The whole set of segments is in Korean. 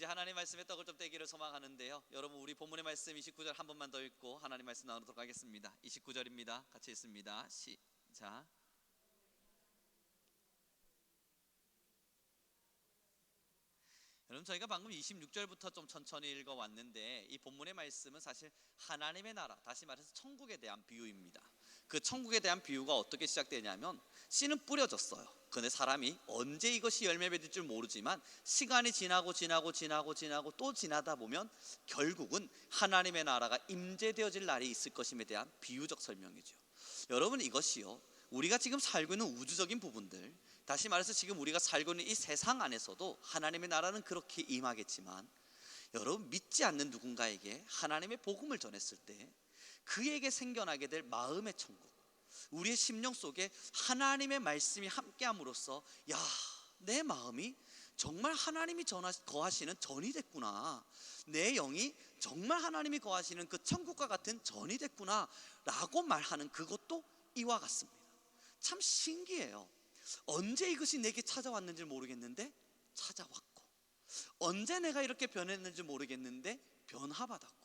이제 하나님 말씀에 떡을 좀 떼기를 소망하는데요. 여러분 우리 본문의 말씀 29절 한 번만 더 읽고 하나님 말씀 나누도록 하겠습니다. 29절입니다. 같이 읽습니다. 시작. 여러분 저희가 방금 26절부터 좀 천천히 읽어왔는데 이 본문의 말씀은 사실 하나님의 나라, 다시 말해서 천국에 대한 비유입니다. 그 천국에 대한 비유가 어떻게 시작되냐면 씨는 뿌려졌어요. 근데 사람이 언제 이것이 열매 맺을 줄 모르지만 시간이 지나고 또 지나다 보면 결국은 하나님의 나라가 임재되어질 날이 있을 것임에 대한 비유적 설명이죠. 여러분 이것이요, 우리가 지금 살고 있는 우주적인 부분들, 다시 말해서 지금 우리가 살고 있는 이 세상 안에서도 하나님의 나라는 그렇게 임하겠지만, 여러분 믿지 않는 누군가에게 하나님의 복음을 전했을 때 그에게 생겨나게 될 마음의 천국, 우리의 심령 속에 하나님의 말씀이 함께함으로써 야, 내 마음이 정말 하나님이 거하시는 전이 됐구나, 내 영이 정말 하나님이 거하시는 그 천국과 같은 전이 됐구나 라고 말하는 그것도 이와 같습니다. 참 신기해요. 언제 이것이 내게 찾아왔는지 모르겠는데 찾아왔고, 언제 내가 이렇게 변했는지 모르겠는데 변화받았고,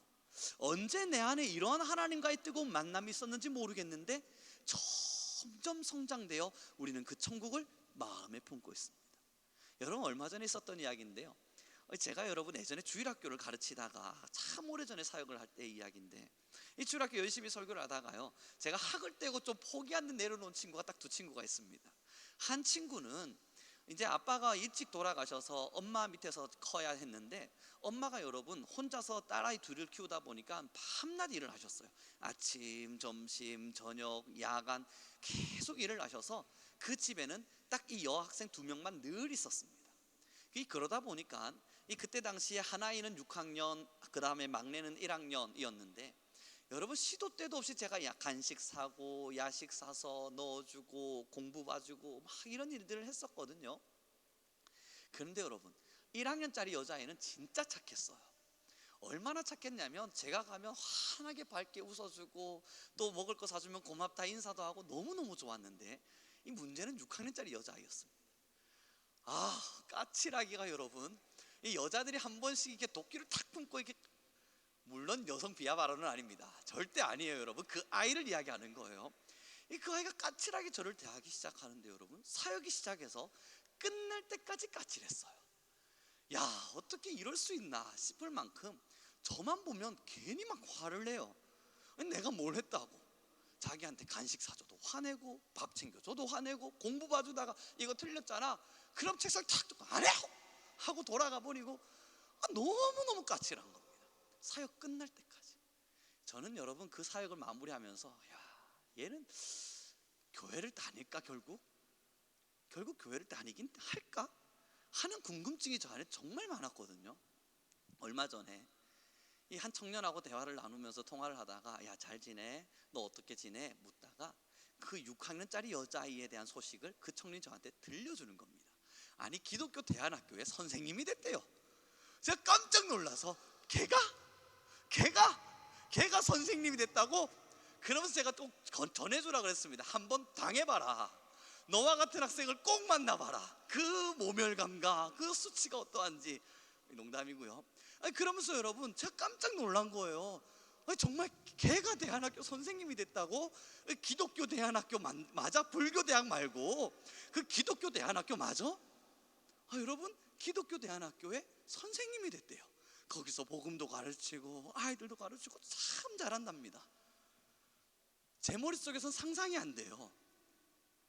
언제 내 안에 이러한 하나님과의 뜨거운 만남이 있었는지 모르겠는데 점점 성장되어 우리는 그 천국을 마음에 품고 있습니다. 여러분 얼마 전에 있었던 이야기인데요, 제가 여러분 예전에 주일학교를 가르치다가 참 오래전에 사역을 할 때 이야기인데, 이 주일학교 열심히 설교를 하다가요, 제가 학을 떼고 좀 포기한 듯 내려놓은 친구가 딱 두 친구가 있습니다. 한 친구는 이제 아빠가 일찍 돌아가셔서 엄마 밑에서 커야 했는데, 엄마가 여러분 혼자서 딸아이 둘을 키우다 보니까 밤낮 일을 하셨어요. 아침, 점심, 저녁, 야간 계속 일을 하셔서 그 집에는 딱 이 여학생 두 명만 늘 있었습니다. 그러다 보니까 그때 당시에 한 아이는 6학년, 그 다음에 막내는 1학년이었는데 여러분 시도 때도 없이 제가 간식 사고 야식 사서 넣어주고 공부 봐주고 막 이런 일들을 했었거든요. 그런데 여러분 1학년짜리 여자애는 진짜 착했어요. 얼마나 착했냐면 제가 가면 환하게 밝게 웃어주고 또 먹을 거 사주면 고맙다 인사도 하고 너무너무 좋았는데, 이 문제는 6학년짜리 여자아이였습니다. 까칠하기가 여러분, 이 여자들이 한 번씩 이렇게 도끼를 탁 품고 이렇게, 물론 여성 비하 발언은 아닙니다. 절대 아니에요 여러분. 그 아이를 이야기하는 거예요. 그 아이가 까칠하게 저를 대하기 시작하는데 여러분, 사역이 시작해서 끝날 때까지 까칠했어요. 야, 어떻게 이럴 수 있나 싶을 만큼 저만 보면 괜히 막 화를 내요. 내가 뭘 했다고. 자기한테 간식 사줘도 화내고 밥 챙겨줘도 화내고, 공부 봐주다가 이거 틀렸잖아, 그럼 책상 탁 두고 안 해! 하고 돌아가 버리고, 너무너무 까칠한 겁니다. 사역 끝날 때까지. 저는 여러분 그 사역을 마무리하면서 야, 얘는 교회를 다닐까, 결국 교회를 다니긴 할까 하는 궁금증이 저 안에 정말 많았거든요. 얼마 전에 이 한 청년하고 대화를 나누면서 통화를 하다가 야, 잘 지내? 너 어떻게 지내? 묻다가 그 6학년짜리 여자아이에 대한 소식을 그 청년이 저한테 들려주는 겁니다. 아니, 기독교 대안학교에 선생님이 됐대요. 제가 깜짝 놀라서 걔가 선생님이 됐다고? 그러면서 제가 또 전해주라 그랬습니다. 한번 당해봐라. 너와 같은 학생을 꼭 만나봐라. 그 모멸감과 그 수치가 어떠한지. 농담이고요. 그러면서 여러분 제가 깜짝 놀란 거예요. 정말 걔가 대안학교 선생님이 됐다고? 기독교 대안학교 맞아? 불교 대학 말고 그 기독교 대안학교 맞아? 여러분 기독교 대안학교에 선생님이 됐대요. 거기서 복음도 가르치고 아이들도 가르치고 참 잘한답니다. 제 머릿속에선 상상이 안 돼요.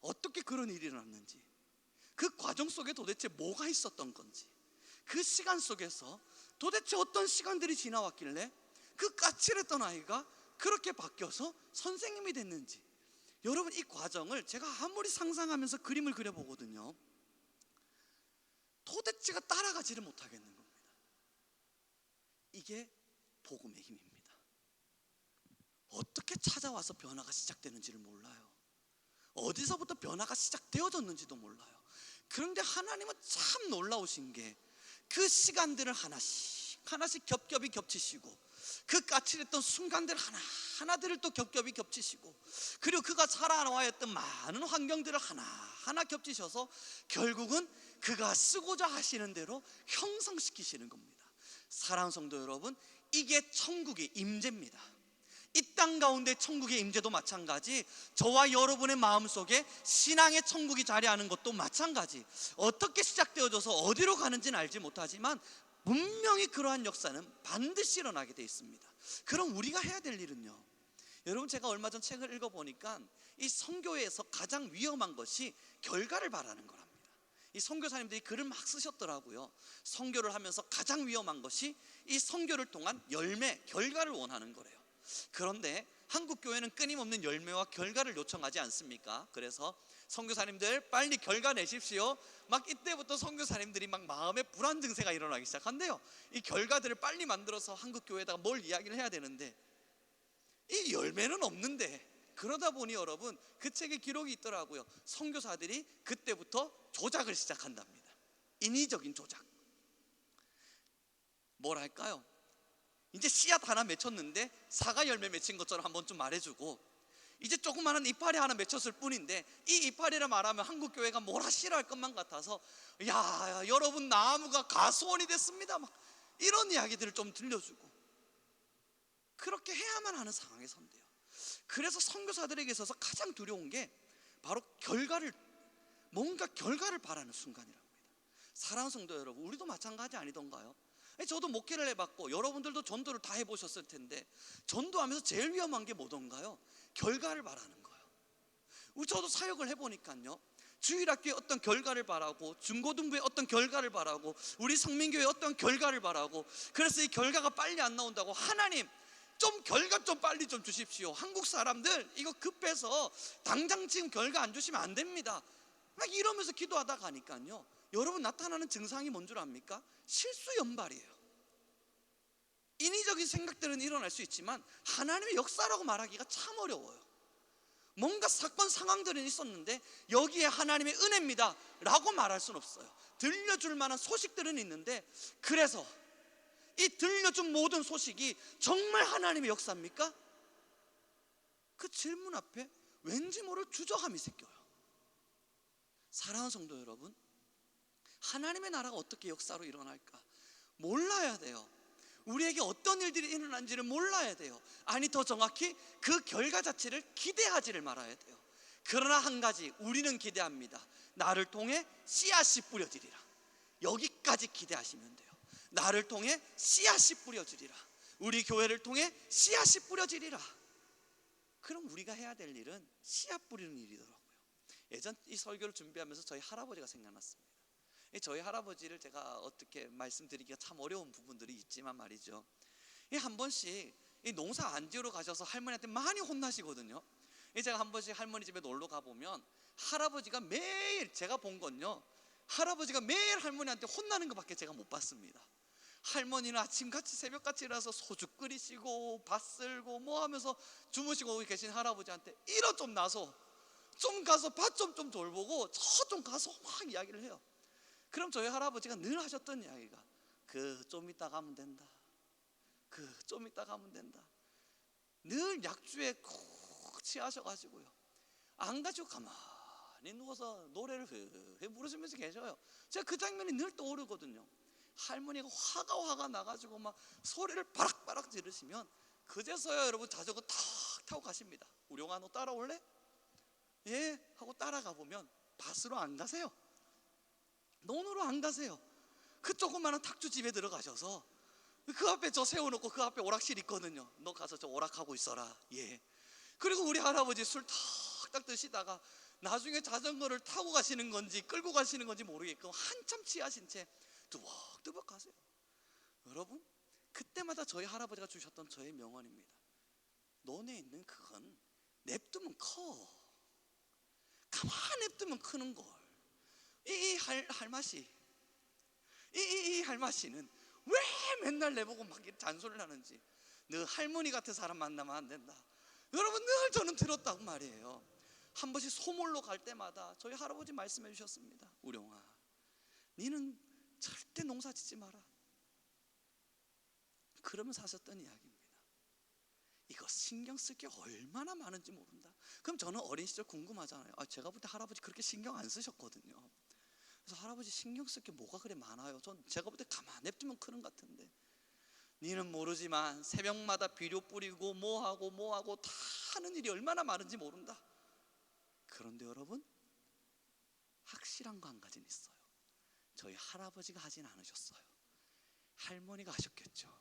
어떻게 그런 일이 일어났는지, 그 과정 속에 도대체 뭐가 있었던 건지, 그 시간 속에서 도대체 어떤 시간들이 지나왔길래 그 까칠했던 아이가 그렇게 바뀌어서 선생님이 됐는지. 여러분 이 과정을 제가 아무리 상상하면서 그림을 그려보거든요, 도대체가 따라가지를 못하겠는 겁니다. 이게 복음의 힘입니다. 어떻게 찾아와서 변화가 시작되는지를 몰라요. 어디서부터 변화가 시작되어졌는지도 몰라요. 그런데 하나님은 참 놀라우신 게 그 시간들을 하나씩 하나씩 겹겹이 겹치시고, 그 까칠했던 순간들 하나하나들을 또 겹겹이 겹치시고, 그리고 그가 살아와야 했던 많은 환경들을 하나하나 겹치셔서 결국은 그가 쓰고자 하시는 대로 형성시키시는 겁니다. 사랑하는 성도 여러분, 이게 천국의 임재입니다. 이 땅 가운데 천국의 임재도 마찬가지, 저와 여러분의 마음속에 신앙의 천국이 자리하는 것도 마찬가지. 어떻게 시작되어져서 어디로 가는지는 알지 못하지만 분명히 그러한 역사는 반드시 일어나게 되어 있습니다. 그럼 우리가 해야 될 일은요, 여러분, 제가 얼마 전 책을 읽어보니까 이 선교에서 가장 위험한 것이 결과를 바라는 거랍니다. 이 선교사님들이 글을 막 쓰셨더라고요. 선교를 하면서 가장 위험한 것이 이 선교를 통한 열매, 결과를 원하는 거래요. 그런데 한국교회는 끊임없는 열매와 결과를 요청하지 않습니까? 그래서 선교사님들 빨리 결과 내십시오. 막 이때부터 선교사님들이 막 마음에 불안 증세가 일어나기 시작한대요. 이 결과들을 빨리 만들어서 한국교회에다가 뭘 이야기를 해야 되는데 이 열매는 없는데, 그러다 보니 여러분, 그 책에 기록이 있더라고요. 선교사들이 그때부터 조작을 시작한답니다. 인위적인 조작. 뭐랄까요? 이제 씨앗 하나 맺혔는데 사과 열매 맺힌 것처럼 한번 좀 말해주고, 이제 조그마한 이파리 하나 맺혔을 뿐인데 이 이파리를 말하면 한국교회가 뭐라 싫어할 것만 같아서, 야 여러분 나무가 가수원이 됐습니다, 막 이런 이야기들을 좀 들려주고, 그렇게 해야만 하는 상황에 선대요. 그래서 선교사들에게 있어서 가장 두려운 게 바로 뭔가 결과를 바라는 순간이랍니다. 사랑하는 성도 여러분, 우리도 마찬가지 아니던가요? 저도 목회를 해봤고 여러분들도 전도를 다 해보셨을 텐데, 전도하면서 제일 위험한 게 뭐던가요? 결과를 바라는 거예요. 저도 사역을 해보니까요, 주일학교에 어떤 결과를 바라고, 중고등부에 어떤 결과를 바라고, 우리 성민교회에 어떤 결과를 바라고, 그래서 이 결과가 빨리 안 나온다고, 하나님 좀 결과 좀 빨리 좀 주십시오. 한국 사람들 이거 급해서 당장 지금 결과 안 주시면 안 됩니다, 막 이러면서 기도하다 가니까요, 여러분 나타나는 증상이 뭔 줄 압니까? 실수 연발이에요. 인위적인 생각들은 일어날 수 있지만 하나님의 역사라고 말하기가 참 어려워요. 뭔가 사건 상황들은 있었는데 여기에 하나님의 은혜입니다 라고 말할 수는 없어요. 들려줄 만한 소식들은 있는데, 그래서 이 들려준 모든 소식이 정말 하나님의 역사입니까? 그 질문 앞에 왠지 모를 주저함이 생겨요. 사랑하는 성도 여러분, 하나님의 나라가 어떻게 역사로 일어날까 몰라야 돼요. 우리에게 어떤 일들이 일어난지를 몰라야 돼요. 아니, 더 정확히 그 결과 자체를 기대하지를 말아야 돼요. 그러나 한 가지 우리는 기대합니다. 나를 통해 씨앗이 뿌려지리라. 여기까지 기대하시면 돼요. 나를 통해 씨앗이 뿌려지리라. 우리 교회를 통해 씨앗이 뿌려지리라. 그럼 우리가 해야 될 일은 씨앗 뿌리는 일이더라고요. 예전 이 설교를 준비하면서 저희 할아버지가 생각났습니다. 저희 할아버지를 제가 어떻게 말씀드리기가 참 어려운 부분들이 있지만 말이죠, 한 번씩 농사 안 지으러 가셔서 할머니한테 많이 혼나시거든요. 제가 한 번씩 할머니 집에 놀러 가보면 할아버지가 매일, 제가 본 건요, 할아버지가 매일 할머니한테 혼나는 것밖에 제가 못 봤습니다. 할머니는 아침같이 새벽같이 일어나서 소주 끓이시고 밭 쓸고 뭐 하면서 주무시고 계신 할아버지한테 일어 좀 나서 좀 가서 밭 좀 돌보고 저 좀 가서 막 이야기를 해요. 그럼 저희 할아버지가 늘 하셨던 이야기가, 그 좀 이따 가면 된다, 그 좀 이따 가면 된다. 늘 약주에 콕 취하셔가지고요, 안 가지고 가만히 누워서 노래를 부르시면서 계셔요. 제가 그 장면이 늘 떠오르거든요. 할머니가 화가 나가지고 막 소리를 바락바락 지르시면 그제서야 여러분 자전거 탁 타고 가십니다. 우룡아 너 따라올래? 예 하고 따라가 보면 밭으로 안 가세요. 논으로 안 가세요. 그 조그마한 탁주 집에 들어가셔서 그 앞에 저 세워놓고 그 앞에 오락실 있거든요. 너 가서 저 오락하고 있어라. 예. 그리고 우리 할아버지 술 탁탁 드시다가 나중에 자전거를 타고 가시는 건지 끌고 가시는 건지 모르겠고 한참 취하신 채 두벅두벅 가세요. 여러분, 그때마다 저희 할아버지가 주셨던 저의 명언입니다. 너네 있는 그건 냅두면 커. 가만히 냅두면 크는걸. 이 할마씨, 이 할마씨는 왜 맨날 내보고 막 잔소리를 하는지. 너 할머니 같은 사람 만나면 안 된다. 여러분, 늘 저는 들었다고 말이에요. 한 번씩 소몰로 갈 때마다 저희 할아버지 말씀해 주셨습니다. 우룡아, 니는 절대 농사 짓지 마라. 그러면서 하셨던 이야기입니다. 이거 신경 쓸 게 얼마나 많은지 모른다. 그럼 저는 어린 시절 궁금하잖아요. 제가 볼 때 할아버지 그렇게 신경 안 쓰셨거든요. 그래서 할아버지 신경 쓸 게 뭐가 그래 많아요? 전 제가 볼 때 가만 냅두면 크는 것 같은데. 니는 모르지만 새벽마다 비료 뿌리고 뭐하고 다 하는 일이 얼마나 많은지 모른다. 그런데 여러분, 확실한 거 한 가지는 있어요. 저희 할아버지가 하진 않으셨어요. 할머니가 하셨겠죠.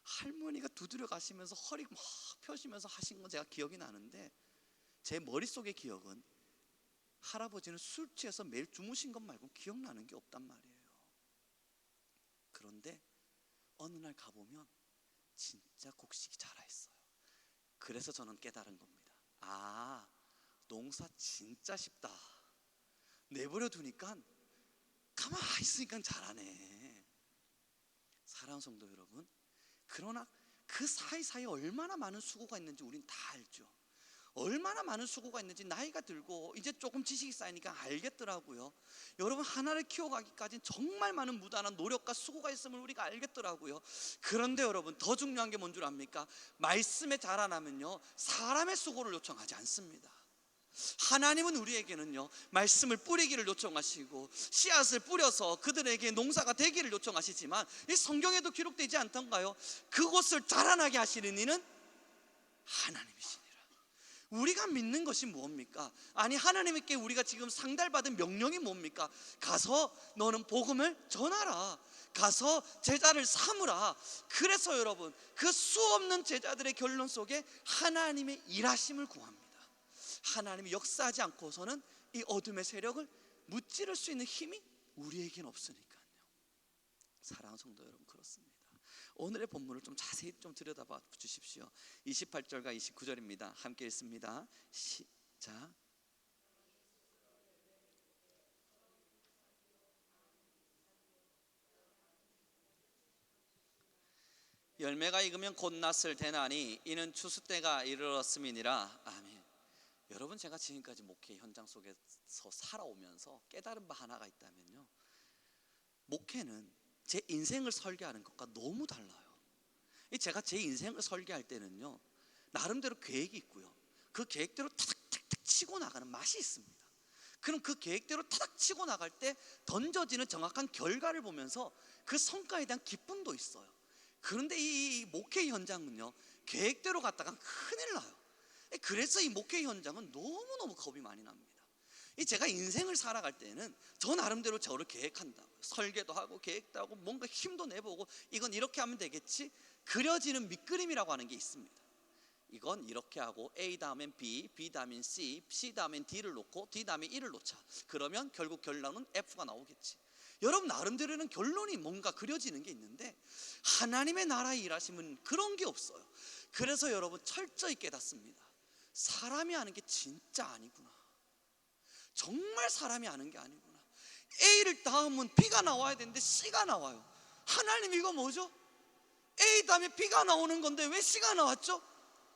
할머니가 두드려 가시면서 허리 막 펴시면서 하신 건 제가 기억이 나는데, 제 머릿속의 기억은 할아버지는 술 취해서 매일 주무신 것 말고 기억나는 게 없단 말이에요. 그런데 어느 날 가보면 진짜 곡식이 자라있어요. 그래서 저는 깨달은 겁니다. 농사 진짜 쉽다. 내버려 두니까 가만히 있으니까 잘하네. 사랑하는 성도 여러분, 그러나 그 사이사이에 얼마나 많은 수고가 있는지 우린 다 알죠. 얼마나 많은 수고가 있는지 나이가 들고 이제 조금 지식이 쌓이니까 알겠더라고요. 여러분, 하나를 키워가기까지 정말 많은 무단한 노력과 수고가 있음을 우리가 알겠더라고요. 그런데 여러분, 더 중요한 게 뭔 줄 압니까? 말씀에 자라나면요, 사람의 수고를 요청하지 않습니다. 하나님은 우리에게는요, 말씀을 뿌리기를 요청하시고 씨앗을 뿌려서 그들에게 농사가 되기를 요청하시지만, 이 성경에도 기록되지 않던가요? 그곳을 자라나게 하시는 이는 하나님이시니라. 우리가 믿는 것이 뭡니까? 아니, 하나님께 우리가 지금 상달받은 명령이 뭡니까? 가서 너는 복음을 전하라. 가서 제자를 삼으라. 그래서 여러분, 그 수없는 제자들의 결론 속에 하나님의 일하심을 구합니다. 하나님이 역사하지 않고서는 이 어둠의 세력을 무찌를 수 있는 힘이 우리에겐 없으니까요. 사랑하는 성도 여러분, 그렇습니다. 오늘의 본문을 좀 자세히 좀 들여다봐 주십시오. 28절과 29절입니다. 함께 읽습니다. 시작. 열매가 익으면 곧 낫을 대나니 이는 추수 때가 이르렀음이니라. 아멘. 여러분, 제가 지금까지 목회 현장 속에서 살아오면서 깨달은 바 하나가 있다면요, 목회는 제 인생을 설계하는 것과 너무 달라요. 제가 제 인생을 설계할 때는요, 나름대로 계획이 있고요, 그 계획대로 타닥타닥 치고 나가는 맛이 있습니다. 그럼 그 계획대로 타닥 치고 나갈 때 던져지는 정확한 결과를 보면서 그 성과에 대한 기쁨도 있어요. 그런데 이 목회 현장은요, 계획대로 갔다가 큰일 나요. 그래서 이 목회 현장은 너무너무 겁이 많이 납니다. 제가 인생을 살아갈 때는 저 나름대로 저를 계획한다고, 설계도 하고 계획도 하고 뭔가 힘도 내보고 이건 이렇게 하면 되겠지, 그려지는 밑그림이라고 하는 게 있습니다. 이건 이렇게 하고 A 다음엔 B, B 다음엔 C, C 다음엔 D를 놓고 D 다음에 E를 놓자. 그러면 결국 결론은 F가 나오겠지. 여러분, 나름대로는 결론이 뭔가 그려지는 게 있는데, 하나님의 나라의 일하심은 그런 게 없어요. 그래서 여러분, 철저히 깨닫습니다. 사람이 하는 게 진짜 아니구나. 정말 사람이 아는 게 아니구나. A를 다음은 B가 나와야 되는데 C가 나와요. 하나님, 이거 뭐죠? A 다음에 B가 나오는 건데 왜 C가 나왔죠?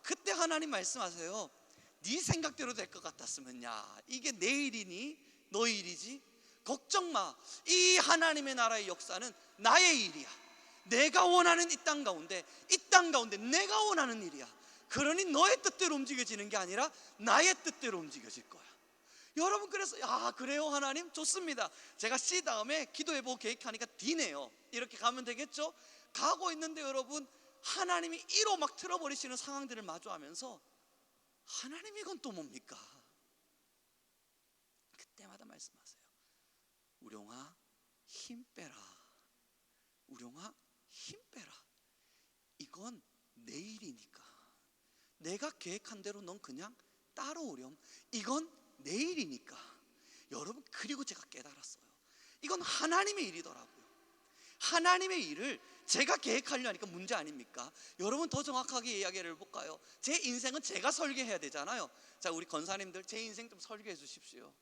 그때 하나님 말씀하세요. 네 생각대로 될 것 같았으면, 야, 이게 내 일이니 너의 일이지? 걱정 마. 이 하나님의 나라의 역사는 나의 일이야. 내가 원하는 이 땅 가운데 내가 원하는 일이야. 그러니 너의 뜻대로 움직여지는 게 아니라 나의 뜻대로 움직여질 거야. 여러분, 그래서 그래요 하나님? 좋습니다. 제가 C 다음에 기도해보고 계획하니까 D네요. 이렇게 가면 되겠죠? 가고 있는데 여러분, 하나님이 1호 막 틀어버리시는 상황들을 마주하면서, 하나님, 이건 또 뭡니까? 그때마다 말씀하세요. 우룡아, 힘 빼라. 우룡아, 힘 빼라. 이건 내 일이니까. 내가 계획한 대로 넌 그냥 따라오렴. 이건 내 일이니까. 여러분, 그리고 제가 깨달았어요. 이건 하나님의 일이더라고요. 하나님의 일을 제가 계획하려 하니까 문제 아닙니까? 여러분, 더 정확하게 이야기를 해볼까요? 제 인생은 제가 설계해야 되잖아요. 자, 우리 권사님들, 제 인생 좀 설계해 주십시오.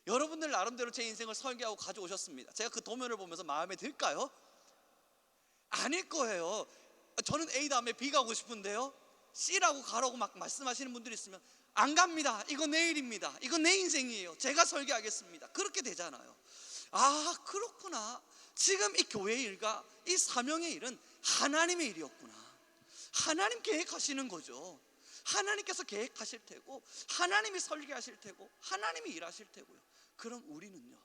여러분들 나름대로 제 인생을 설계하고 가져오셨습니다. 제가 그 도면을 보면서 마음에 들까요? 아닐 거예요. 저는 A 다음에 B 가고 싶은데요, C라고 가라고 막 말씀하시는 분들이 있으면 안 갑니다. 이건 내 일입니다. 이건 내 인생이에요. 제가 설계하겠습니다. 그렇게 되잖아요. 그렇구나. 지금 이 교회의 일과 이 사명의 일은 하나님의 일이었구나. 하나님 계획하시는 거죠. 하나님께서 계획하실 테고, 하나님이 설계하실 테고, 하나님이 일하실 테고요. 그럼 우리는요,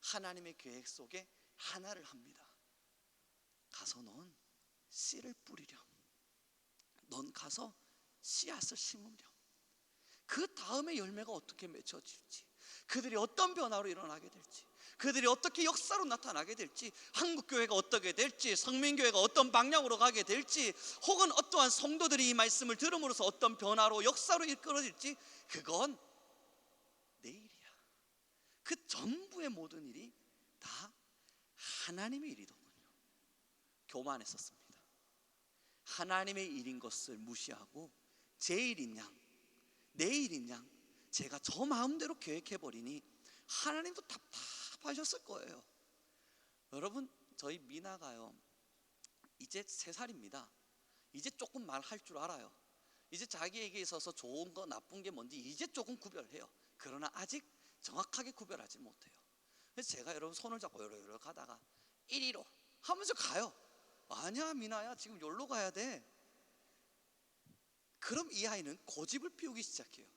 하나님의 계획 속에 하나를 합니다. 가서 넌 씨를 뿌리렴. 넌 가서 씨앗을 심으렴. 그 다음에 열매가 어떻게 맺혀질지, 그들이 어떤 변화로 일어나게 될지, 그들이 어떻게 역사로 나타나게 될지, 한국교회가 어떻게 될지, 성민교회가 어떤 방향으로 가게 될지, 혹은 어떠한 성도들이 이 말씀을 들음으로써 어떤 변화로 역사로 이끌어질지, 그건 내일이야. 그 전부의 모든 일이 다 하나님의 일이더군요. 교만했었습니다. 하나님의 일인 것을 무시하고 제 일인 양, 내 일인 양 제가 저 마음대로 계획해버리니 하나님도 답답하셨을 거예요. 여러분, 저희 미나가요, 이제 3살입니다. 이제 조금 말할 줄 알아요. 이제 자기에게 있어서 좋은 거 나쁜 게 뭔지 이제 조금 구별해요. 그러나 아직 정확하게 구별하지 못해요. 그래서 제가 여러분 손을 잡고 요러 가다가 이리로 하면서 가요. 아니야 미나야, 지금 여기로 가야 돼. 그럼 이 아이는 고집을 피우기 시작해요.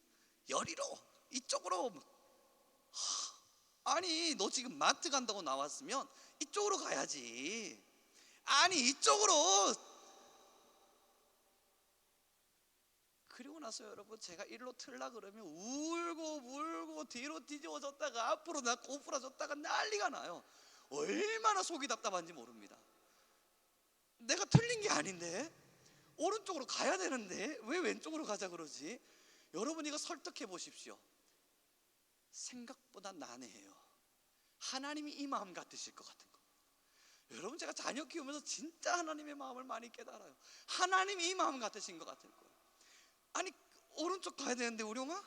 여리로, 이쪽으로. 아니 너 지금 마트 간다고 나왔으면 이쪽으로 가야지. 아니 이쪽으로. 그리고 나서 여러분, 제가 일로 틀라 그러면 울고 뒤로 뒤집어졌다가 앞으로 고꾸라졌다가 난리가 나요. 얼마나 속이 답답한지 모릅니다. 내가 틀린 게 아닌데, 오른쪽으로 가야 되는데 왜 왼쪽으로 가자 그러지? 여러분, 이거 설득해 보십시오. 생각보다 난해해요. 하나님이 이 마음 같으실 것 같은 거. 여러분, 제가 자녀 키우면서 진짜 하나님의 마음을 많이 깨달아요. 하나님이 이 마음 같으신 것 같을 거예요. 아니 오른쪽 가야 되는데 우룡아?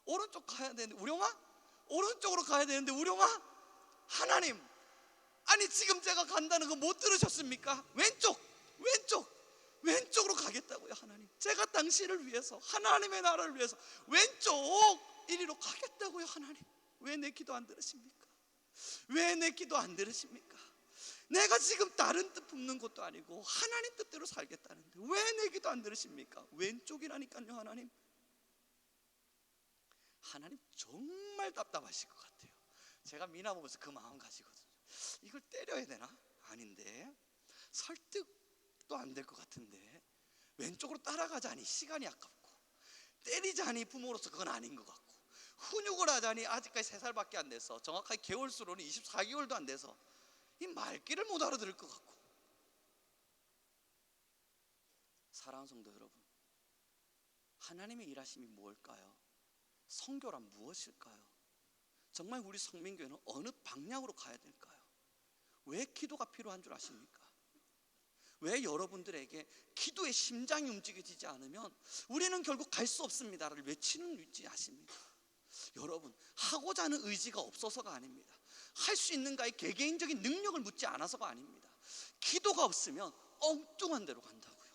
오른쪽 가야 되는데 우룡아? 오른쪽으로 가야 되는데 우룡아? 하나님, 아니 지금 제가 간다는 거 못 들으셨습니까? 왼쪽으로 가겠다고요. 하나님, 제가 당신을 위해서, 하나님의 나라를 위해서 왼쪽 이리로 가겠다고요. 하나님, 왜 내 기도 안 들으십니까? 왜 내 기도 안 들으십니까? 내가 지금 다른 뜻 품는 것도 아니고 하나님 뜻대로 살겠다는데 왜 내 기도 안 들으십니까? 왼쪽이라니까요. 하나님 정말 답답하실 것 같아요. 제가 미나 보면서 그 마음 가지거든요. 이걸 때려야 되나? 아닌데, 설득도 안 될 것 같은데, 왼쪽으로 따라가자니 시간이 아깝고, 때리자니 부모로서 그건 아닌 것 같고, 훈육을 하자니 아직까지 3살밖에 안 돼서, 정확하게 개월수로는 24개월도 안 돼서 이 말귀를 못 알아들을 것 같고. 사랑하는 성도 여러분, 하나님의 일하심이 무엇일까요? 선교란 무엇일까요? 정말 우리 성민교회는 어느 방향으로 가야 될까요? 왜 기도가 필요한 줄 아십니까? 왜 여러분들에게 기도의 심장이 움직여지지 않으면 우리는 결국 갈 수 없습니다를 외치는지 아십니까? 여러분, 하고자 하는 의지가 없어서가 아닙니다. 할 수 있는가의 개개인적인 능력을 묻지 않아서가 아닙니다. 기도가 없으면 엉뚱한 데로 간다고요.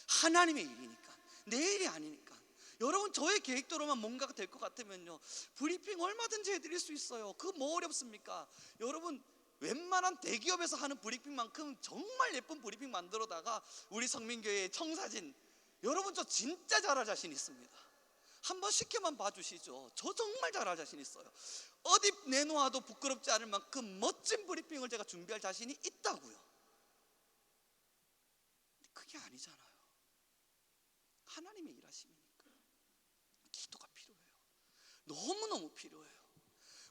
하나님의 일이니까, 내 일이 아니니까. 여러분, 저의 계획대로만 뭔가가 될 것 같으면요, 브리핑 얼마든지 해드릴 수 있어요. 그거 뭐 어렵습니까? 여러분, 웬만한 대기업에서 하는 브리핑만큼 정말 예쁜 브리핑 만들어다가 우리 성민교회의 청사진, 여러분 저 진짜 잘할 자신 있습니다. 한번 시켜만 봐주시죠. 저 정말 잘할 자신 있어요. 어디 내놓아도 부끄럽지 않을 만큼 멋진 브리핑을 제가 준비할 자신이 있다고요. 그게 아니잖아요. 하나님의 일하심이니까. 기도가 필요해요. 너무너무 필요해요.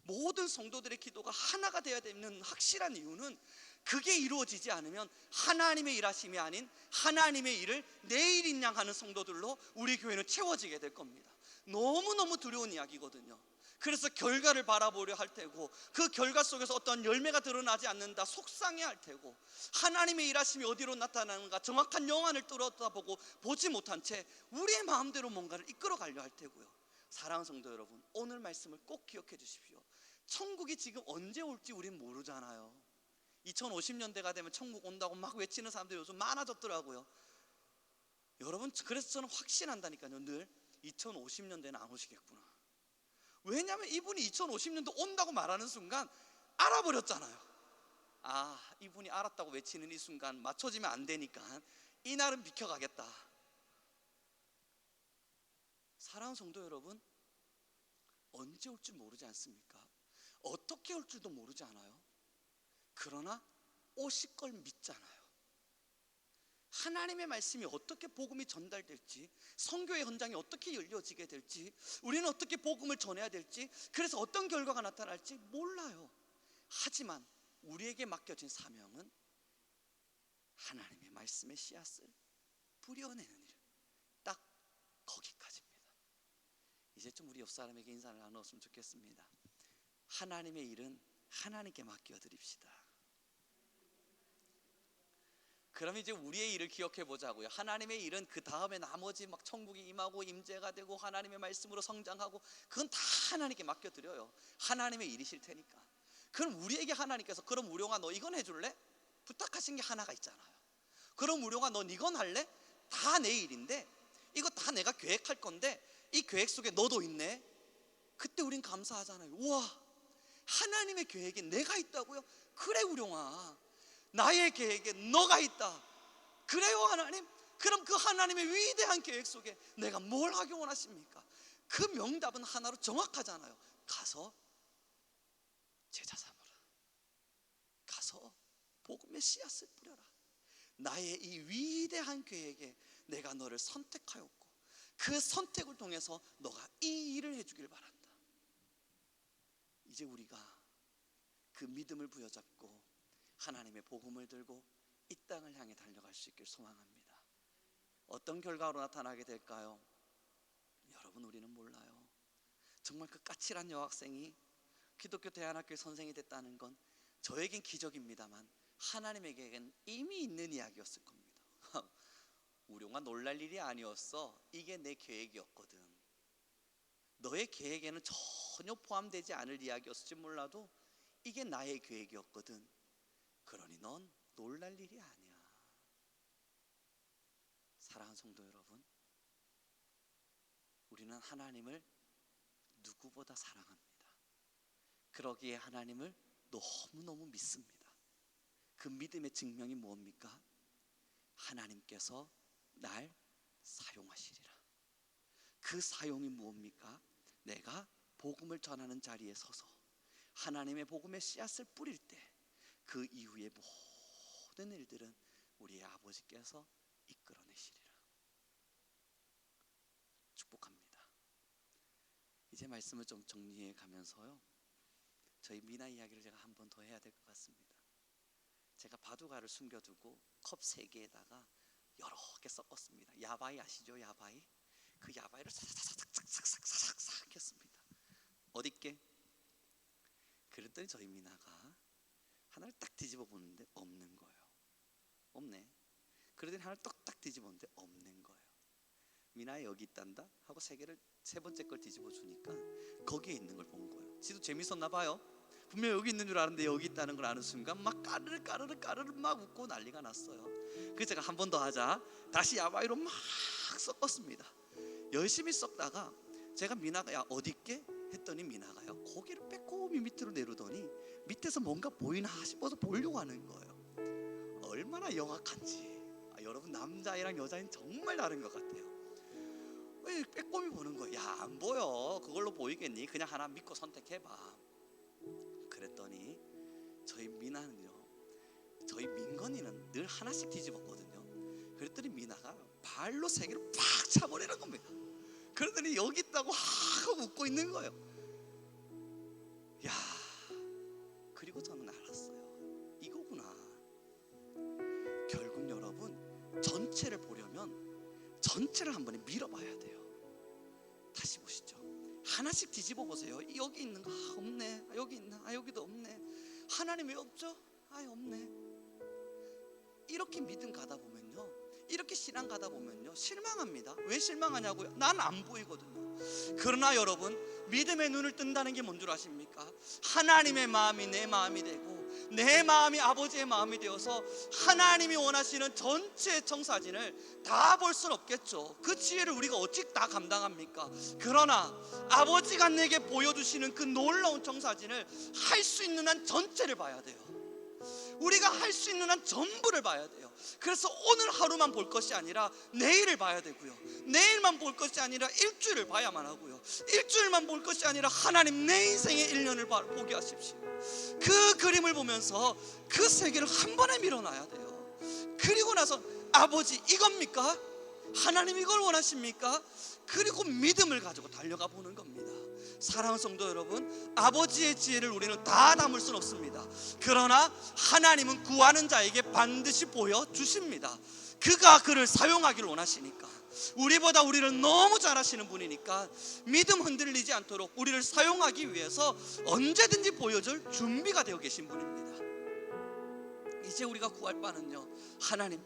모든 성도들의 기도가 하나가 되어야 되는 확실한 이유는, 그게 이루어지지 않으면 하나님의 일하심이 아닌 하나님의 일을 내일인 양 하는 성도들로 우리 교회는 채워지게 될 겁니다. 너무너무 두려운 이야기거든요. 그래서 결과를 바라보려 할 테고, 그 결과 속에서 어떤 열매가 드러나지 않는다 속상해 할 테고, 하나님의 일하심이 어디로 나타나는가 정확한 영안을 뚫어다보고 보지 못한 채 우리의 마음대로 뭔가를 이끌어 가려 할 테고요. 사랑하는 성도 여러분, 오늘 말씀을 꼭 기억해 주십시오. 천국이 지금 언제 올지 우린 모르잖아요. 2050년대가 되면 천국 온다고 막 외치는 사람들이 요즘 많아졌더라고요. 여러분, 그래서 저는 확신한다니까요. 늘 2050년대는 안 오시겠구나. 왜냐하면 이분이 2050년도 온다고 말하는 순간 알아버렸잖아요. 이분이 알았다고 외치는 이 순간 맞춰지면 안 되니까 이날은 비켜가겠다. 사랑하는 성도 여러분, 언제 올 줄 모르지 않습니까? 어떻게 올 줄도 모르지 않아요? 그러나 오실 걸 믿잖아요. 하나님의 말씀이 어떻게 복음이 전달될지, 선교의 현장이 어떻게 열려지게 될지, 우리는 어떻게 복음을 전해야 될지, 그래서 어떤 결과가 나타날지 몰라요. 하지만 우리에게 맡겨진 사명은 하나님의 말씀의 씨앗을 뿌려내는 일, 딱 거기까지입니다. 이제 좀 우리 옆 사람에게 인사를 나누었으면 좋겠습니다. 하나님의 일은 하나님께 맡겨드립시다. 그럼 이제 우리의 일을 기억해 보자고요. 하나님의 일은 그 다음에 나머지 막 천국이 임하고 임재가 되고 하나님의 말씀으로 성장하고, 그건 다 하나님께 맡겨드려요. 하나님의 일이실 테니까. 그럼 우리에게 하나님께서, 그럼 우룡아 너 이건 해줄래? 부탁하신 게 하나가 있잖아요. 그럼 우룡아 넌 이건 할래? 다 내 일인데, 이거 다 내가 계획할 건데 이 계획 속에 너도 있네. 그때 우린 감사하잖아요. 우와, 하나님의 계획에 내가 있다고요? 그래 우룡아, 나의 계획에 너가 있다. 그래요 하나님? 그럼 그 하나님의 위대한 계획 속에 내가 뭘 하기 원하십니까? 그 명답은 하나로 정확하잖아요. 가서 제자 삼으라. 가서 복음의 씨앗을 뿌려라. 나의 이 위대한 계획에 내가 너를 선택하였고, 그 선택을 통해서 너가 이 일을 해주길 바란다. 이제 우리가 그 믿음을 부여잡고 하나님의 복음을 들고 이 땅을 향해 달려갈 수 있길 소망합니다. 어떤 결과로 나타나게 될까요? 여러분, 우리는 몰라요. 정말 그 까칠한 여학생이 기독교 대안학교의 선생이 됐다는 건 저에겐 기적입니다만 하나님에게는 이미 있는 이야기였을 겁니다. 우룡아 놀랄 일이 아니었어. 이게 내 계획이었거든. 너의 계획에는 전혀 포함되지 않을 이야기였을지 몰라도 이게 나의 계획이었거든. 그러니 넌 놀랄 일이 아니야. 사랑하는 성도 여러분, 우리는 하나님을 누구보다 사랑합니다. 그러기에 하나님을 너무너무 믿습니다. 그 믿음의 증명이 뭡니까? 하나님께서 날 사용하시리라. 그 사용이 뭡니까? 내가 복음을 전하는 자리에 서서 하나님의 복음의 씨앗을 뿌릴 때 그 이후의 모든 일들은 우리의 아버지께서 이끌어내시리라. 축복합니다. 이제 말씀을 좀 정리해 가면서요, 저희 미나 이야기를 제가 한 번 더 해야 될 것 같습니다. 제가 바두가를 숨겨두고 컵 3개에다가 여러 개 섞었습니다. 야바이 아시죠? 야바이? 그 야바이를 싹싹싹싹싹싹 했습니다. 어딨게? 그랬더니 저희 미나가 하나를 딱 뒤집어 보는데 없는 거예요. 없네. 그러더니 하나를 딱 뒤집었는데 없는 거예요. 미나 여기 있단다 하고 3개를 세 번째 걸 뒤집어 주니까 거기에 있는 걸 본 거예요. 지도 재밌었나 봐요. 분명 여기 있는 줄 알았는데 여기 있다는 걸 아는 순간 막 까르르 막 웃고 난리가 났어요. 그래서 제가 한 번 더 하자, 다시 야바이로 막 섞었습니다. 열심히 섞다가 제가 미나가 야 어딨게? 했더니 미나가요 고개를 빼꼼히 밑으로 내려더니 밑에서 뭔가 보이나 싶어서 보려고 하는 거예요. 얼마나 영악한지. 여러분, 남자애랑 여자애는 정말 다른 것 같아요. 왜 빼꼼히 보는 거야? 야, 안 보여. 그걸로 보이겠니? 그냥 하나 믿고 선택해봐. 그랬더니 저희 미나는요, 저희 민건이는 늘 하나씩 뒤집었거든요. 그랬더니 미나가 발로 3개를 팍 차버리는 겁니다. 그러더니 여기 있다고 하고 웃고 있는 거예요. 야, 그리고 저는 알았어요. 이거구나. 결국 여러분, 전체를 보려면 전체를 한 번에 밀어봐야 돼요. 다시 보시죠. 하나씩 뒤집어 보세요. 여기 있는 거 없네. 여기 있나? 여기도 없네. 하나님 왜 없죠? 없네. 이렇게 믿음 가다 보면요, 이렇게 신앙 가다 보면요 실망합니다. 왜 실망하냐고요? 난 안 보이거든요. 그러나 여러분, 믿음의 눈을 뜬다는 게 뭔 줄 아십니까? 하나님의 마음이 내 마음이 되고 내 마음이 아버지의 마음이 되어서 하나님이 원하시는 전체 청사진을 다 볼 수는 없겠죠. 그 지혜를 우리가 어찌 다 감당합니까? 그러나 아버지가 내게 보여주시는 그 놀라운 청사진을 할 수 있는 한 전체를 봐야 돼요. 우리가 할 수 있는 한 전부를 봐야 돼요. 그래서 오늘 하루만 볼 것이 아니라 내일을 봐야 되고요, 내일만 볼 것이 아니라 일주일을 봐야만 하고요, 일주일만 볼 것이 아니라 하나님 내 인생의 1년을 보게 하십시오. 그 그림을 보면서 그 세계를 한 번에 밀어놔야 돼요. 그리고 나서 아버지 이겁니까? 하나님 이걸 원하십니까? 그리고 믿음을 가지고 달려가 보는 겁니다. 사랑하는 성도 여러분, 아버지의 지혜를 우리는 다 담을 수는 없습니다. 그러나 하나님은 구하는 자에게 반드시 보여주십니다. 그가 그를 사용하기를 원하시니까, 우리보다 우리를 너무 잘 아시는 분이니까 믿음 흔들리지 않도록 우리를 사용하기 위해서 언제든지 보여줄 준비가 되어 계신 분입니다. 이제 우리가 구할 바는요, 하나님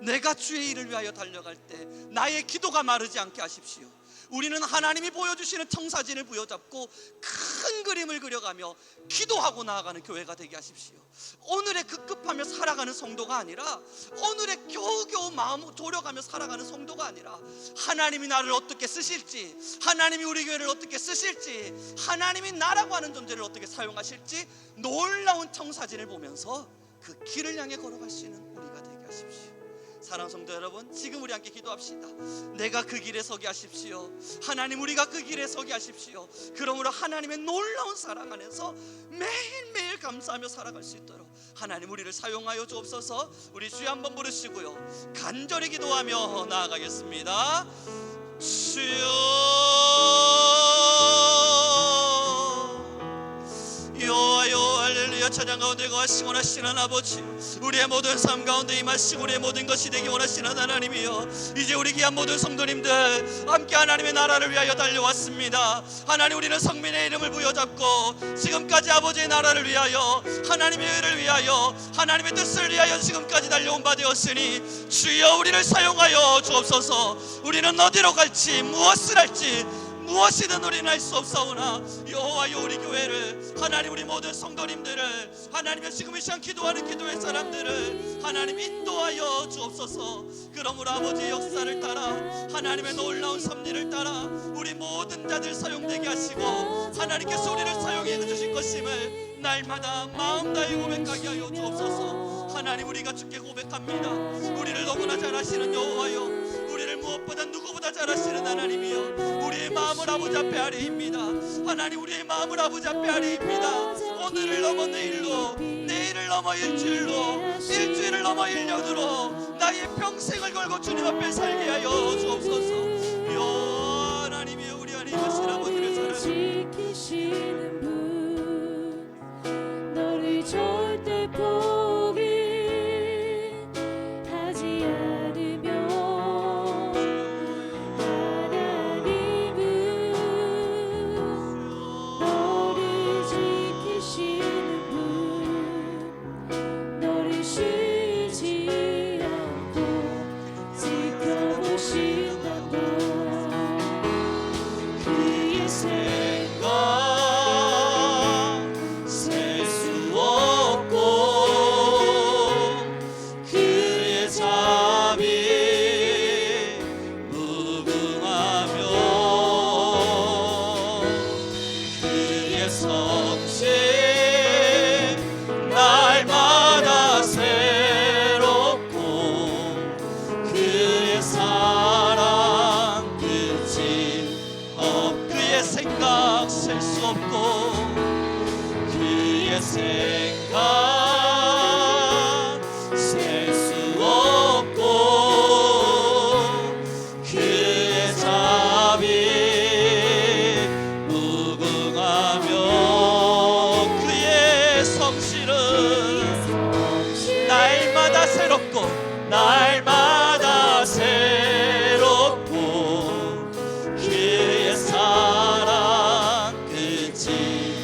내가 주의 일을 위하여 달려갈 때 나의 기도가 마르지 않게 하십시오. 우리는 하나님이 보여주시는 청사진을 부여잡고 큰 그림을 그려가며 기도하고 나아가는 교회가 되게 하십시오. 오늘에 급급하며 살아가는 성도가 아니라, 오늘에 겨우겨우 마음 졸여가며 살아가는 성도가 아니라, 하나님이 나를 어떻게 쓰실지, 하나님이 우리 교회를 어떻게 쓰실지, 하나님이 나라고 하는 존재를 어떻게 사용하실지 놀라운 청사진을 보면서 그 길을 향해 걸어갈 수 있는 우리가 되게 하십시오. 사랑하는 성도 여러분, 지금 우리 함께 기도합시다. 내가 그 길에 서게 하십시오. 하나님 우리가 그 길에 서게 하십시오. 그러므로 하나님의 놀라운 사랑 안에서 매일매일 감사하며 살아갈 수 있도록 하나님 우리를 사용하여 주옵소서. 우리 주여 한번 부르시고요, 간절히 기도하며 나아가겠습니다. 주여 여호와여 할렐루야. 찬양 가운데 거하시고 원하시는 아버지, 우리의 모든 삶 가운데 임하시고 우리의 모든 것이 되기 원하시는 하나님이여, 이제 우리 귀한 모든 성도님들 함께 하나님의 나라를 위하여 달려왔습니다. 하나님 우리는 성민의 이름을 부여잡고 지금까지 아버지의 나라를 위하여, 하나님의 의를 위하여, 하나님의 뜻을 위하여 지금까지 달려온 바 되었으니 주여 우리를 사용하여 주옵소서. 우리는 어디로 갈지 무엇을 할지 무엇이든 우리는 할 수 없사오나 여호와여 우리 교회를, 하나님 우리 모든 성도님들을, 하나님의 지금 이 시간 기도하는 기도의 사람들을 하나님 인도하여 주옵소서. 그러므로 아버지의 역사를 따라, 하나님의 놀라운 섭리를 따라 우리 모든 자들 사용되게 하시고, 하나님께서 우리를 사용해 주실 것임을 날마다 마음 다해 고백하게 하여 주옵소서. 하나님 우리가 주께 고백합니다. 우리를 너무나 잘 아시는 여호와여, 우리를 무엇보다 누구보다 잘 아시는 하나님이여, 우리의 마음을 아버지 앞에 아뢰입니다. 하나님 우리의 마음을 아버지 앞에 아뢰입니다. 오늘을 넘어 내일로, 내일을 넘어 일주일로, 일주일을 넘어 1년으로 나의 평생을 걸고 주님 앞에 살게 하여 주옵소서. 여 하나님이여, 우리 안에 계신 아버지를 사랑합니다. 너를 절대 포기하지 않으며, 하나님은 너를 지키시는 분, 너를 쉬지 않고 지켜보신단다. 그의 생각 날마다 새롭고 그의 사랑 끝이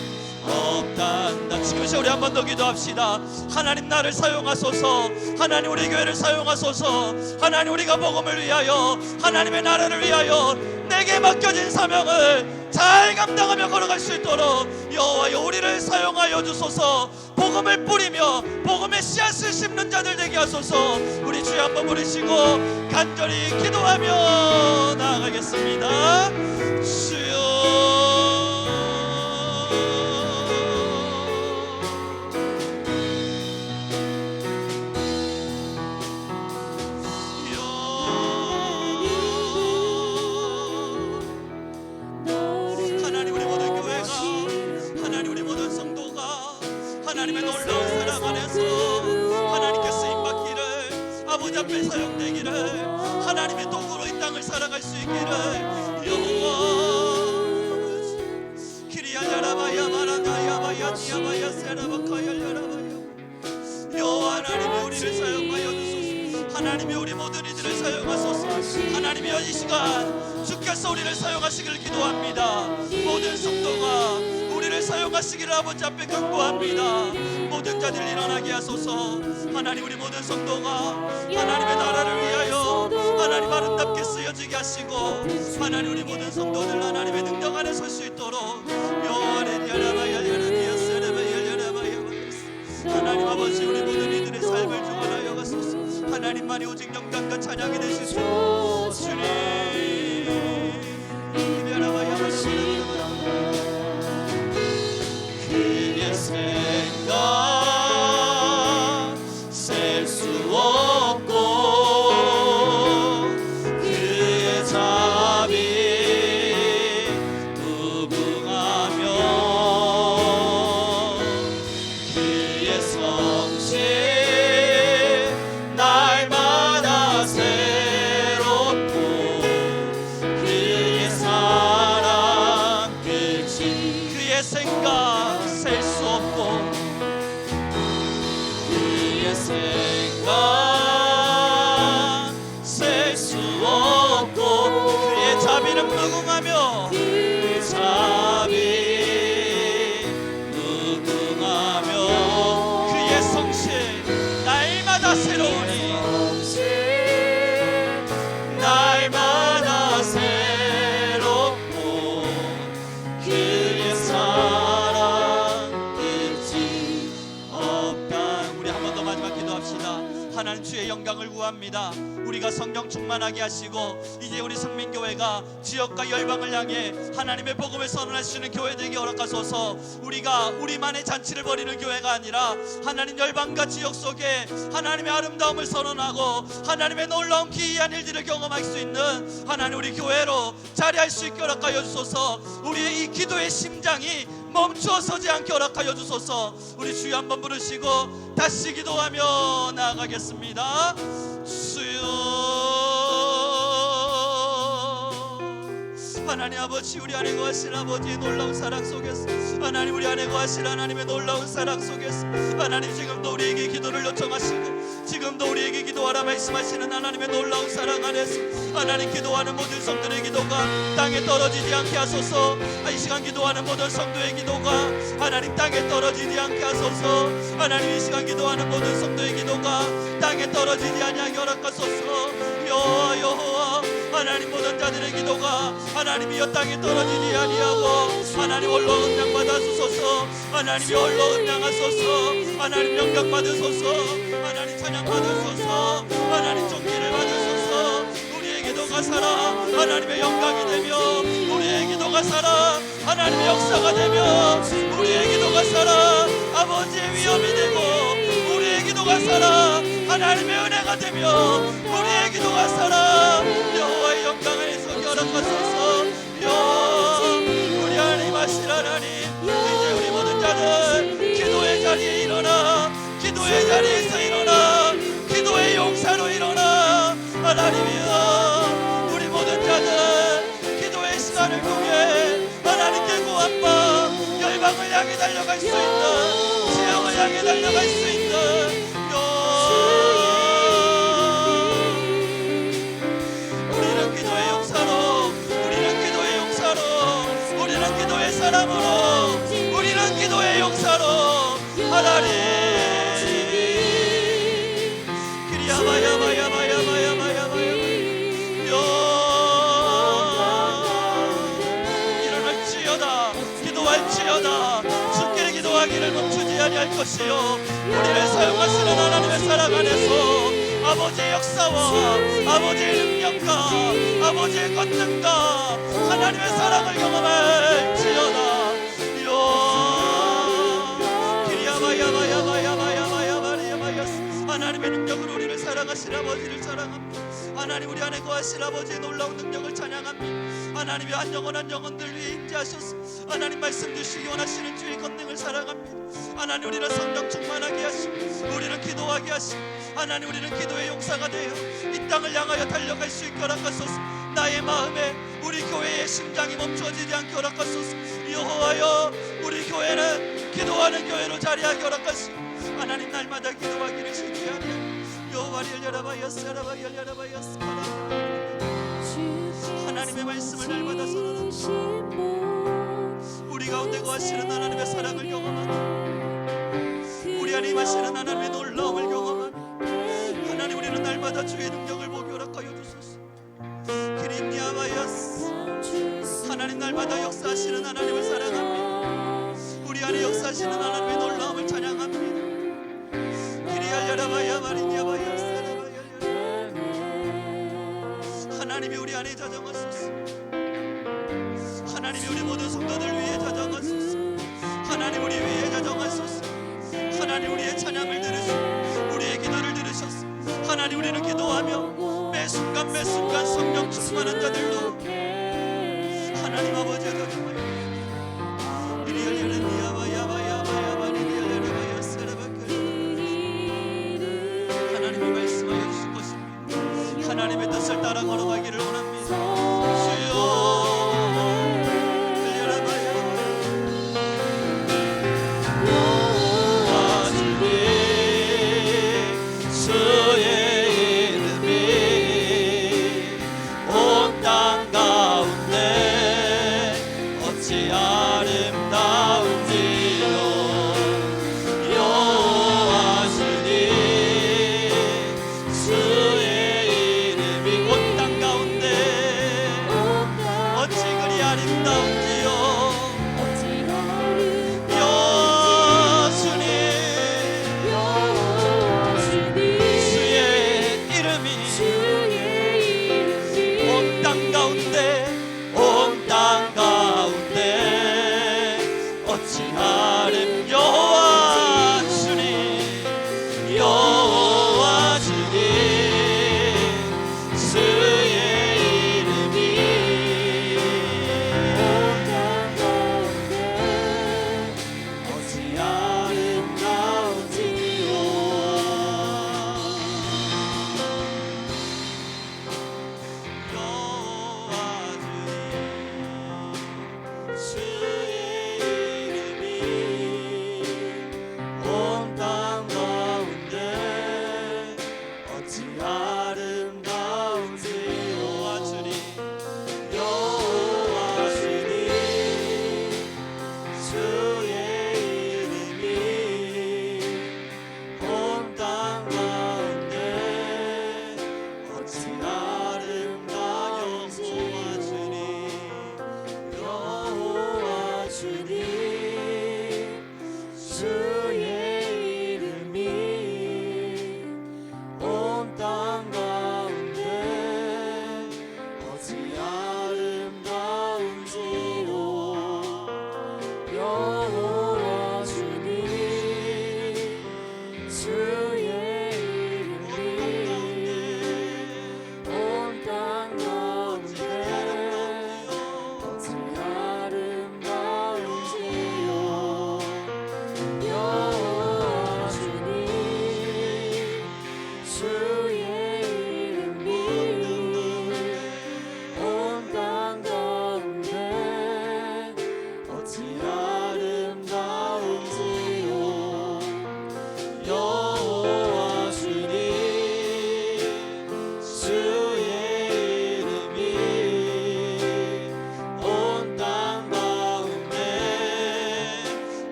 없단다. 지금 우리 한 번 더 기도합시다. 하나님 나를 사용하소서. 하나님 우리 교회를 사용하소서. 하나님 우리가 복음을 위하여, 하나님의 나라를 위하여 내게 맡겨진 사명을 잘 감당하며 걸어갈 수 있도록 여호와여 우리를 사용하여 주소서. 복음을 뿌리며 복음의 씨앗을 심는 자들 되게 하소서. 우리 주여 한번 부르시고 간절히 기도하며 나아가겠습니다. 주여 앞에 사용되기를, 하나님의 도구로 이 땅을 살아갈 수 있기를. 여호와 키리야야라바야 마라가야바야 니야바야 세라바카야야라바야. 여호와 하나님이 우리를 사용하여 주소서. 하나님이 우리 모든 이들을 사용하소서. 하나님이 이 시간 주께서 우리를 사용하시기를 기도합니다. 모든 성도가 우리를 사용하시기를 아버지 앞에 간구합니다. 모든 자들 일어나게 하소서. 하나님 우리 모든 성도가 하나님의 나라를 위하여 하나님 아름답게 쓰여지게 하시고, 하나님 우리 모든 성도들 하나님의 능력 안에 설 수 있도록 하나님 아버지 우리 모든 이들의 삶을 주관하여 가소서. 하나님만이 오직 영광과 찬양이 되시소. 주님 그의 생각 셀 수 없고 그의 자비 무궁하며 그의 성실 날마다 새롭고 그의 사랑 끝이 그의 생각 셀 수 없고 그의 생각 셀 수 없고 그의 자비는 무궁하며 그의 자비 무궁하며 그의 성실 날마다 새로우니 날마다 새롭고 그의 사랑 끝이 없다. 우리 한 번 더 마지막 기도합시다. 하나님 주의 영광을 구합니다. 우리가 성령 충만하게 하시고 이제 우리 성민교회가 지역과 열방을 향해 하나님의 복음을 선언할 수 있는 교회 되게 허락하소서. 우리가 우리만의 잔치를 벌이는 교회가 아니라 하나님 열방과 지역 속에 하나님의 아름다움을 선언하고 하나님의 놀라운 기이한 일들을 경험할 수 있는 하나님 우리 교회로 자리할 수 있게 허락하여 주소서. 우리의 이 기도의 심장이 멈추어서지 않게 허락하여 주소서. 우리 주여 한번 부르시고 다시 기도하며 나아가겠습니다. 주여 하나님 아버지 우리 안에 거하실 아버지의 놀라운 사랑 속에서 하나님 우리 안에 거하실 하나님의 놀라운 사랑 속에서 하나님 지금도 우리에게 기도를 요청하시고 지금도 우리에게 기도하라 말씀하시는 하나님의 놀라운 사랑 안에서 하나님 기도하는 모든 성도의 기도가 땅에 떨어지지 않게 하소서. 이 시간 기도하는 모든 성도의 기도가 하나님 땅에 떨어지지 않게 하소서. 하나님 이 시간 기도하는 모든 성도의 기도가 땅에 떨어지지 아니하게 허락하소서. 여호와 하나님 모든 자들의 기도가 하나님이 이 땅에 떨어지지 아니하고 하나님 홀로 음량 받아주소서. 하나님이 홀로 음량하소서. 하나님 영광 받으소서. 하나님 찬양 받으소서. 하나님 존귀를 받으소서. 우리의 기도가 살아 하나님의 영광이 되며 우리의 기도가 살아 하나님의 역사가 되며 우리의 기도가 살아 아버지의 위엄이 되고 우리의 기도가 살아 하나님의 은혜가 되며 우리의 기도가 살아 여호와의 영광을 속에 허락하소서. 우리 하나님 하실 하나님 이제 우리 모든 자들 기도의 자리에 일어나 기도의 자리에서 일어나 기도의 용사로 일어나 하나님이여 우리 모든 자들 기도의 시간을 통해 하나님께 구한바 열방을 향해 달려갈 수 있는 지역을 향해 달려갈 수 있는 우리는 기도의 용사로 우리는 기도의 용사로 우리는 기도의 사람으로 우리는 기도의 용사로 하나님 그리야바야바야바야바야바야바야 일어날지어다 기도할지어다 주께 기도하기를 멈추지 아니할 것이요 우리를 사용하시는 하나님의 사랑 안에서 아버지의 역사와 아버지의 능력과 아버지의 권능과 하나님의 사랑을 경험할지어다. 하나님의 능력으로 우리를 사랑하실 아버지를 사랑합니다. 하나님 우리 안에 거하실 아버지의 놀라운 능력을 찬양합니다. 하나님의 한 영혼 한 영혼들 위에 임재하셔서 하나님 말씀 주시기 원하시는 주의 권능을 사랑합니다. 하나님 우리는 성령 충만하게 하시고 우리는 기도하게 하시고 하나님 우리는 기도의 용사가 되어 이 땅을 향하여 달려갈 수 있게 허락하소서. 나의 마음에 우리 교회의 심장이 멈춰지지 않게 허락하소서. 여호와여 우리 교회는 기도하는 교회로 자리하게 허락하시고 하나님 날마다 기도하기를 시키하며 여호와를 열려라바였으라바 열려라바였으 하나님의 말씀을 날마다 선언합니다. 우리 가운데 거하시는 하나님의 사랑을 경험하니 우리 안에 임하시는 하나님의 놀라움을 경험하니 하나님 우리는 날마다 주의 능력을 보게 허락하여 주소서. 기린야바야스 하나님 날마다 역사하시는 하나님을 사랑합니다. 우리 안에 역사하시는 하나님의 놀라움을 찬양합니다. 기리알야라바야 마린야바야스 하나님이 우리 안에 자정하소서. 하나님이 우리 모든 성도들 위해 자정하소서. 하나님 우리 위해 자정하소서. 하나님 우리의 찬양을 들으시고 우리의 기도를 들으셨소. 하나님 우리는 기도하며 매 순간 매 순간 성령 충만한 자들로 하나님 아버지의 자정하여 하나님이 말씀하여 주신 것입니다. 하나님의 뜻을 따라 걸어가기를 원합니다. 주여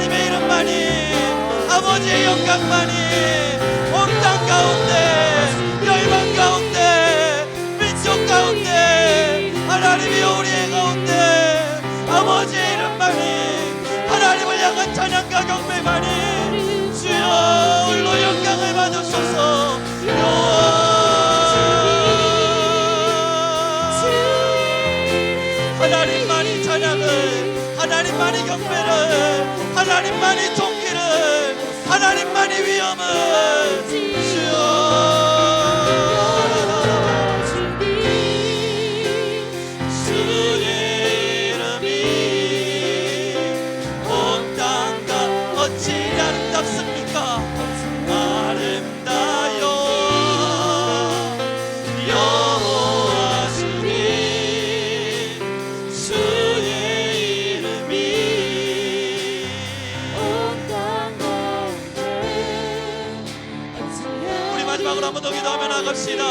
하나님의 이름만이, 아버지의 영광만이 온 땅 가운데, 열방 가운데, 민족 가운데, 하나님의 우리의 가운데 아버지의 이름만이, 하나님을 향한 찬양과 경배만이 주여 홀로 영광을 받으소서. 하나님만이 찬양을, 하나님만이 경배를, 하나님만이 존귀를, 하나님만이 위엄을 주여. 주의 이름이 온 땅과 어찌 아름답습니까? 아름다요 여호와 주님, 주의 이름이 우리 마지막으로 한 번 더 기도하며 나갑시다.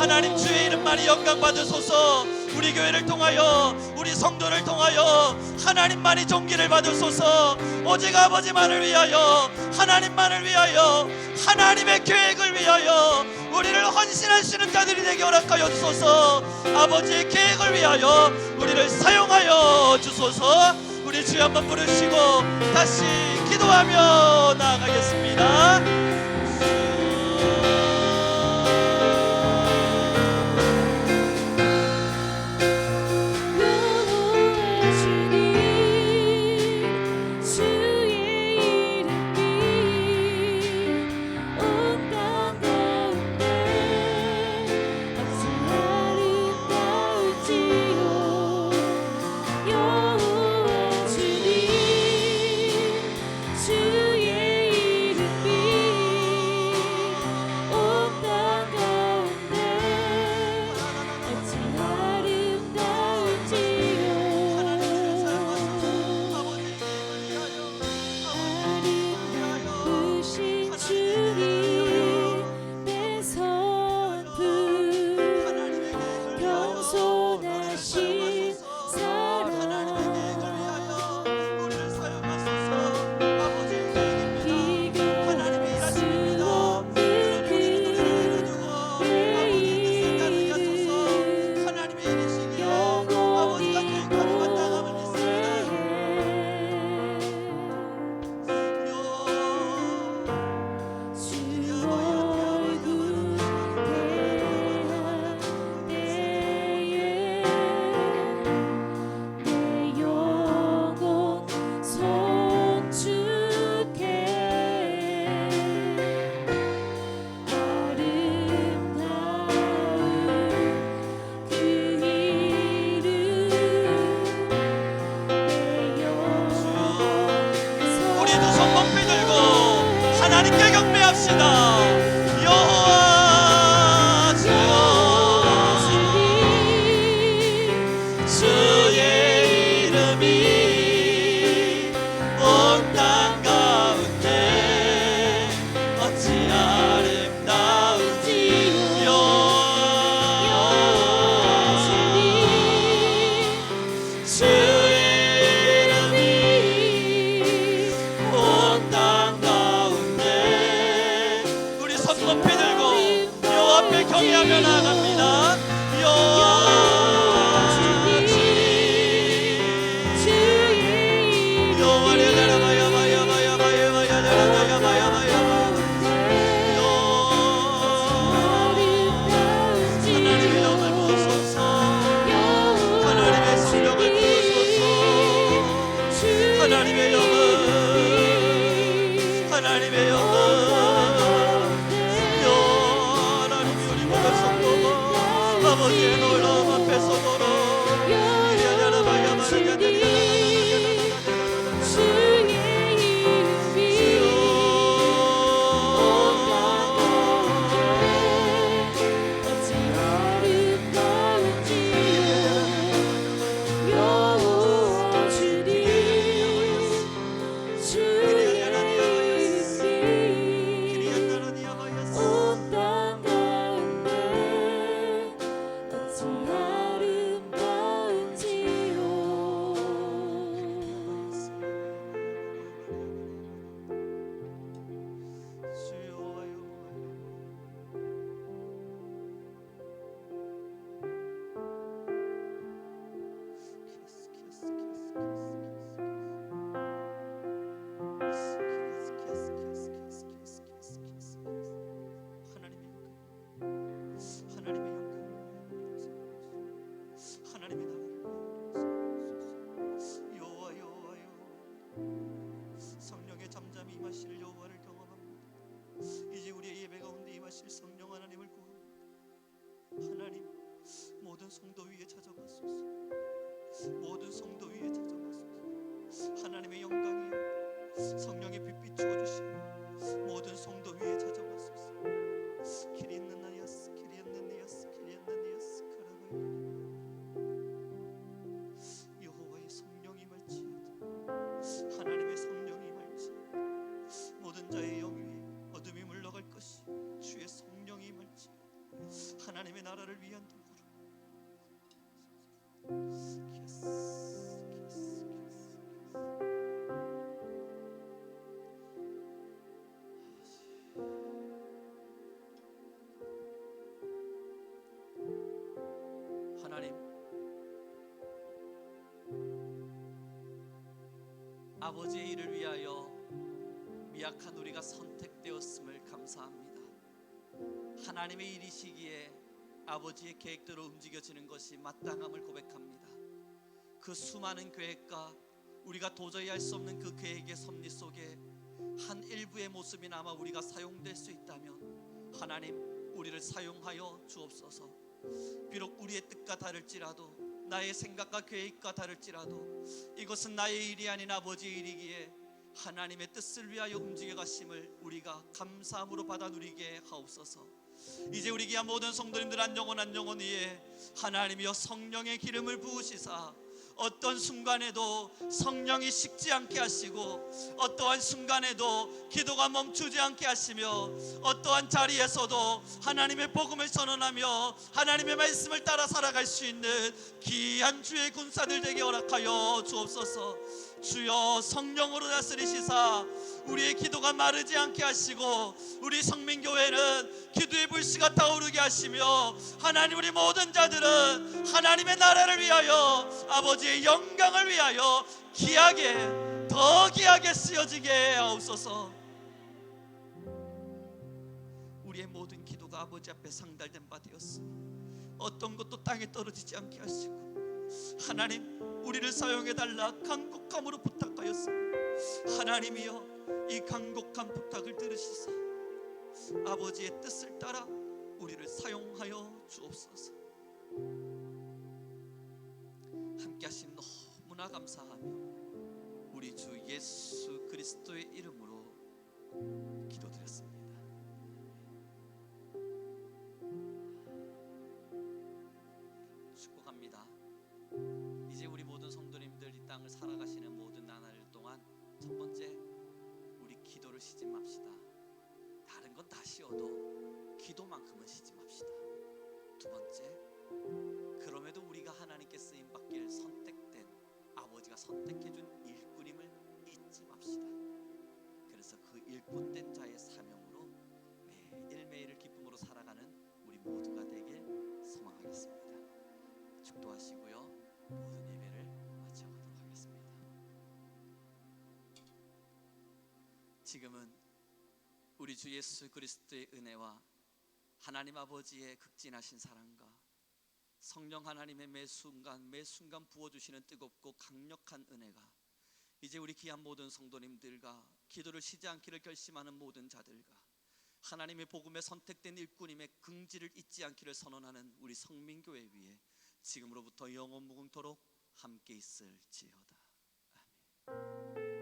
하나님 주의 이름만이 영광 받으소서. 우리 교회를 통하여, 우리 성도를 통하여 하나님만이 존귀를 받으소서. 오직 아버지만을 위하여, 하나님만을 위하여, 하나님의 계획을 위하여 우리를 헌신하시는 자들이 되게 허락하여 주소서. 아버지의 계획을 위하여 우리를 사용하여 주소서. 우리 주여 한번 부르시고 다시 기도하며 나아가겠습니다. 하나님께 경배합시다. 여호와 주의 이름이 온 땅 가운데 어찌 아름다운지. 여호와 주의 이름이 온 땅 높이 들고 여호와 앞에 경외하며 나아갑니다. 여호와 주님, 여호와를 하나님의 영을 부으소서. 하나님의 성령을 부으소서. 하나님의 영을, 하나님의 영을, 하나님이 우리 몸을 성도가 나라를 위한 도구로. 하나님, 아버지의 일을 위하여 미약한 우리가 선택되었음을 감사합니다. 하나님의 일이시기에 아버지의 계획대로 움직여지는 것이 마땅함을 고백합니다. 그 수많은 계획과 우리가 도저히 할 수 없는 그 계획의 섭리 속에 한 일부의 모습이나마 우리가 사용될 수 있다면 하나님, 우리를 사용하여 주옵소서. 비록 우리의 뜻과 다를지라도, 나의 생각과 계획과 다를지라도 이것은 나의 일이 아닌 아버지의 일이기에 하나님의 뜻을 위하여 움직여 가심을 우리가 감사함으로 받아 누리게 하옵소서. 이제 우리 귀한 모든 성도님들 한 영혼 위에 하나님이여 성령의 기름을 부으시사 어떤 순간에도 성령이 식지 않게 하시고, 어떠한 순간에도 기도가 멈추지 않게 하시며, 어떠한 자리에서도 하나님의 복음을 선언하며 하나님의 말씀을 따라 살아갈 수 있는 귀한 주의 군사들 되게 허락하여 주옵소서. 주여, 성령으로 다스리시사 우리의 기도가 마르지 않게 하시고, 우리 성민교회는 기도의 불씨가 타오르게 하시며, 하나님, 우리 모든 자들은 하나님의 나라를 위하여, 아버지의 영광을 위하여 귀하게, 더 귀하게 쓰여지게 하옵소서. 우리의 모든 기도가 아버지 앞에 상달된 바 되었으니 어떤 것도 땅에 떨어지지 않게 하시고, 하나님, 우리를 사용해달라 간곡함으로 부탁하였습니다. 하나님이여, 이 간곡한 부탁을 들으시사 아버지의 뜻을 따라 우리를 사용하여 주옵소서. 함께 하신 너무나 감사하며 우리 주 예수 그리스도의 이름으로 기도드렸습니다. 축복합니다. 이제 우리 모든 성도님들 이 땅을 살아가시는 모든 나날일 동안 첫 번째, 우리 기도를 쉬지 맙시다. 다른 건 다 쉬어도 기도만큼은 쉬지 맙시다. 두 번째, 그럼에도 우리가 하나님께 쓰임 받길 선택된, 아버지가 선택해준 일꾼임을 잊지 맙시다. 그래서 그 일꾼된 자의 사명으로 매일매일을 기쁨으로 살아가는 우리 모두가 되길 소망하겠습니다. 축도하시고요, 모든 예배를 마쳐가도록 하겠습니다. 지금은 우리 주 예수 그리스도의 은혜와 하나님 아버지의 극진하신 사랑과 성령 하나님의 매 순간 부어주시는 뜨겁고 강력한 은혜가 이제 우리 귀한 모든 성도님들과 기도를 쉬지 않기를 결심하는 모든 자들과 하나님의 복음에 선택된 일꾼임의 긍지를 잊지 않기를 선언하는 우리 성민교회 위에 지금으로부터 영원 무궁토록 함께 있을지어다. 아멘.